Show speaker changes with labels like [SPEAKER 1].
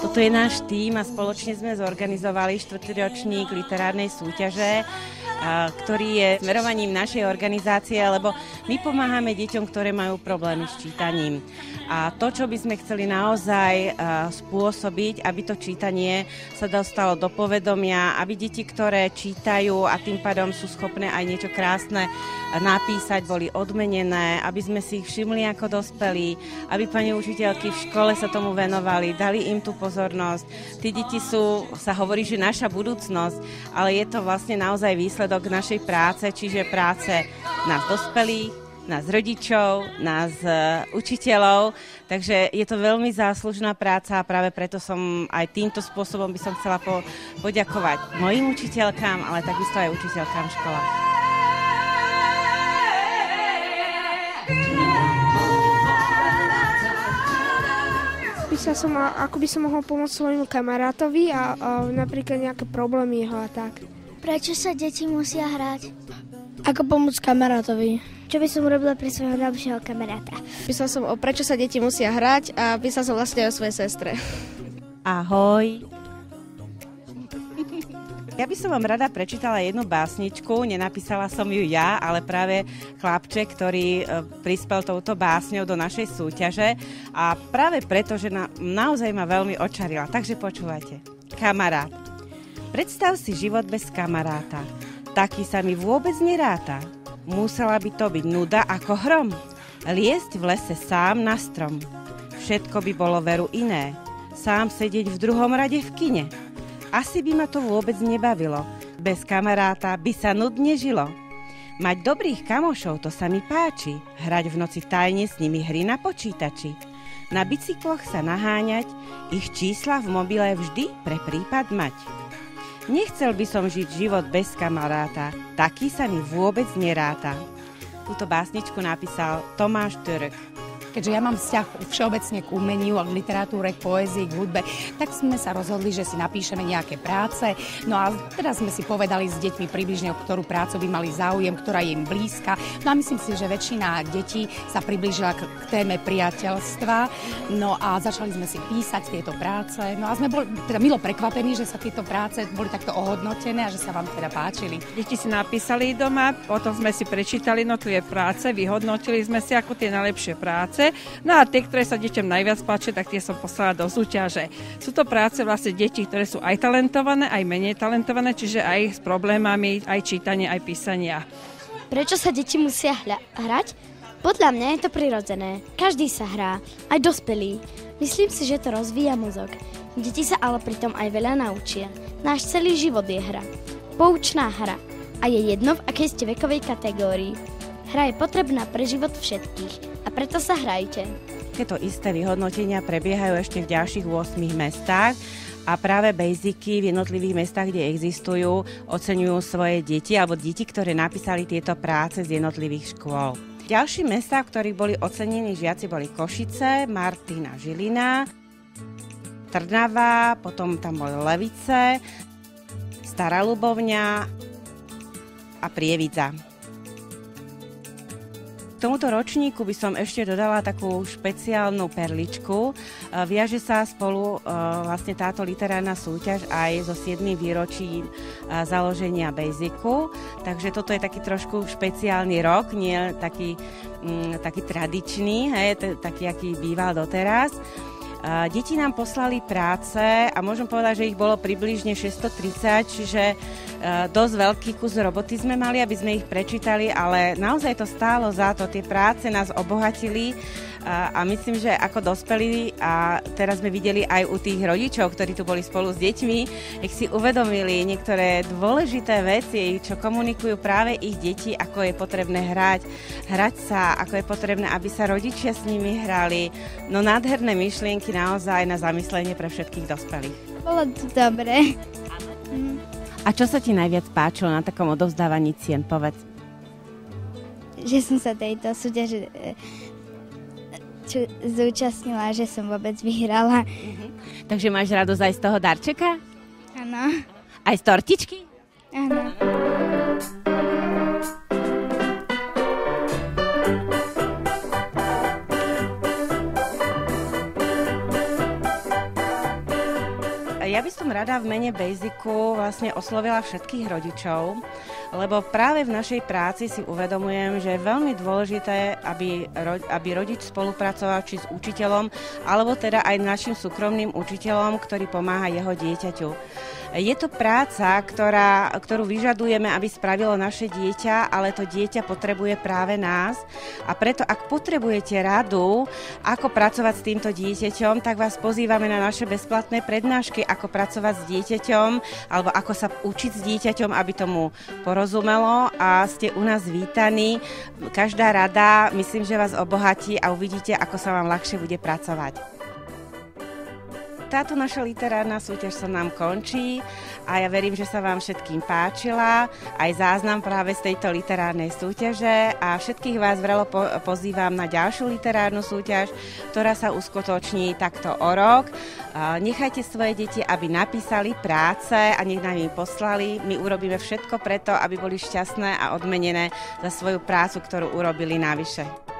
[SPEAKER 1] Toto je náš tím a spoločne sme zorganizovali 4. ročník literárnej súťaže, ktorý je smerovaním našej organizácie, lebo my pomáhame deťom, ktoré majú problémy s čítaním. A to, čo by sme chceli naozaj spôsobiť, aby to čítanie sa dostalo do povedomia, aby deti, ktoré čítajú a tým pádom sú schopné aj niečo krásne napísať, boli odmenené, aby sme si ich všimli ako dospelí, aby pani učiteľky v škole sa tomu venovali, dali im tú pozornosť. Tí deti sú, sa hovorí, že naša budúcnosť, ale je to vlastne naozaj výsledok našej práce, čiže práce nás dospelých, nás rodičov, nás učiteľov, takže je to veľmi záslužná práca a práve preto som aj týmto spôsobom by som chcela poďakovať mojim učiteľkám, ale takisto aj učiteľkám v školách.
[SPEAKER 2] Písala som, ako by som mohol pomôcť svojmu kamarátovi a napríklad nejaké problémy jeho a tak.
[SPEAKER 3] Prečo sa deti musia hrať?
[SPEAKER 4] Ako pomôcť kamarátovi?
[SPEAKER 3] Čo by som urobila pre svojho najlepšieho kamaráta?
[SPEAKER 2] Písala som o prečo sa deti musia hrať a písala som vlastne o svojej sestre.
[SPEAKER 1] Ahoj. Ja by som vám rada prečítala jednu básničku, nenapísala som ju ja, ale práve chlapček, ktorý prispel touto básňou do našej súťaže a práve preto, že naozaj ma veľmi očarila. Takže počúvajte. Kamarát. Predstav si život bez kamaráta. Taký sa mi vôbec neráta. Musela by to byť nuda ako hrom. Liesť v lese sám na strom. Všetko by bolo veru iné. Sám sedieť v druhom rade v kine. Asi by ma to vôbec nebavilo. Bez kamaráta by sa nudne žilo. Mať dobrých kamošov, to sa mi páči. Hrať v noci v tajne s nimi hry na počítači. Na bicykloch sa naháňať, ich čísla v mobile vždy pre prípad mať. Nechcel by som žiť život bez kamaráta, taký sa mi vôbec neráta. Túto básničku napísal Tomáš Turk.
[SPEAKER 5] Keďže ja mám vzťah všeobecne k umeniu, k literatúre, k poézii, k hudbe, tak sme sa rozhodli, že si napíšeme nejaké práce. No a teraz sme si povedali s deťmi približne, o ktorú prácu by mali záujem, ktorá je im blízka. No a myslím si, že väčšina detí sa priblížila k téme priateľstva. No a začali sme si písať tieto práce. No a sme boli teda milo prekvapení, že sa tieto práce boli takto ohodnotené a že sa vám teda páčili.
[SPEAKER 6] Deti si napísali doma, potom sme si prečítali tie práce, vyhodnotili sme si ako tie najlepšie práce. No a tie, ktoré sa deťom najviac páčia, tak tie som poslala do súťaže. Sú to práce vlastne detí, ktoré sú aj talentované, aj menej talentované, čiže aj s problémami, aj čítania, aj písania.
[SPEAKER 3] Prečo sa deti musia hrať? Podľa mňa je to prirodzené. Každý sa hrá, aj dospelí. Myslím si, že to rozvíja mozog. Deti sa ale pritom aj veľa naučia. Náš celý život je hra. Poučná hra. A je jedno, v akej ste vekovej kategórii. Hra je potrebná pre život všetkých. A preto sa hrajte.
[SPEAKER 1] Tieto isté vyhodnotenia prebiehajú ešte v ďalších 8 mestách a práve basicy v jednotlivých mestách, kde existujú, oceňujú svoje deti alebo deti, ktoré napísali tieto práce z jednotlivých škôl. Ďalšie mestá, v ktorých boli ocenení žiaci, boli Košice, Martina, Žilina, Trnava, potom tam boli Levice, Stará Ľubovňa a Prievidza. K tomuto ročníku by som ešte dodala takú špeciálnu perličku. Viaže sa spolu vlastne táto literárna súťaž aj so 7. výročím založenia Basicu. Takže toto je taký trošku špeciálny rok, nie taký tradičný, taký, aký býval doteraz. Deti nám poslali práce a môžem povedať, že ich bolo približne 630, čiže dosť veľký kus roboty sme mali, aby sme ich prečítali, ale naozaj to stálo za to. Tie práce nás obohatili a myslím, že ako dospelí a teraz sme videli aj u tých rodičov, ktorí tu boli spolu s deťmi, jak si uvedomili niektoré dôležité veci, čo komunikujú práve ich deti, ako je potrebné hrať sa, ako je potrebné, aby sa rodičia s nimi hrali. No nádherné myšlienky naozaj na zamyslenie pre všetkých dospelých.
[SPEAKER 3] Bolo to dobré.
[SPEAKER 1] A čo sa ti najviac páčilo na takom odovzdávaní cien, povedz?
[SPEAKER 3] Že som sa tejto súťaže zúčastnila, že som vôbec vyhrala.
[SPEAKER 1] Takže máš radosť aj z toho darčeka?
[SPEAKER 3] Áno.
[SPEAKER 1] Aj z tortičky?
[SPEAKER 3] Áno.
[SPEAKER 1] Ja by som rada v mene Basicu vlastne oslovila všetkých rodičov, lebo práve v našej práci si uvedomujem, že je veľmi dôležité, aby rodič spolupracoval či s učiteľom, alebo teda aj našim súkromným učiteľom, ktorý pomáha jeho dieťaťu. Je to práca, ktorú vyžadujeme, aby spravilo naše dieťa, ale to dieťa potrebuje práve nás. A preto, ak potrebujete radu, ako pracovať s týmto dieťaťom, tak vás pozývame na naše bezplatné prednášky, ako pracovať s dieťaťom, alebo ako sa učiť s dieťaťom, aby tomu porozumelo, a ste u nás vítaní. Každá rada, myslím, že vás obohatí a uvidíte, ako sa vám ľahšie bude pracovať. Táto naša literárna súťaž sa nám končí a ja verím, že sa vám všetkým páčila, aj záznam práve z tejto literárnej súťaže, a všetkých vás vrelo pozývam na ďalšiu literárnu súťaž, ktorá sa uskutoční takto o rok. Nechajte svoje deti, aby napísali práce a nech nám im poslali. My urobíme všetko preto, aby boli šťastné a odmenené za svoju prácu, ktorú urobili navyše.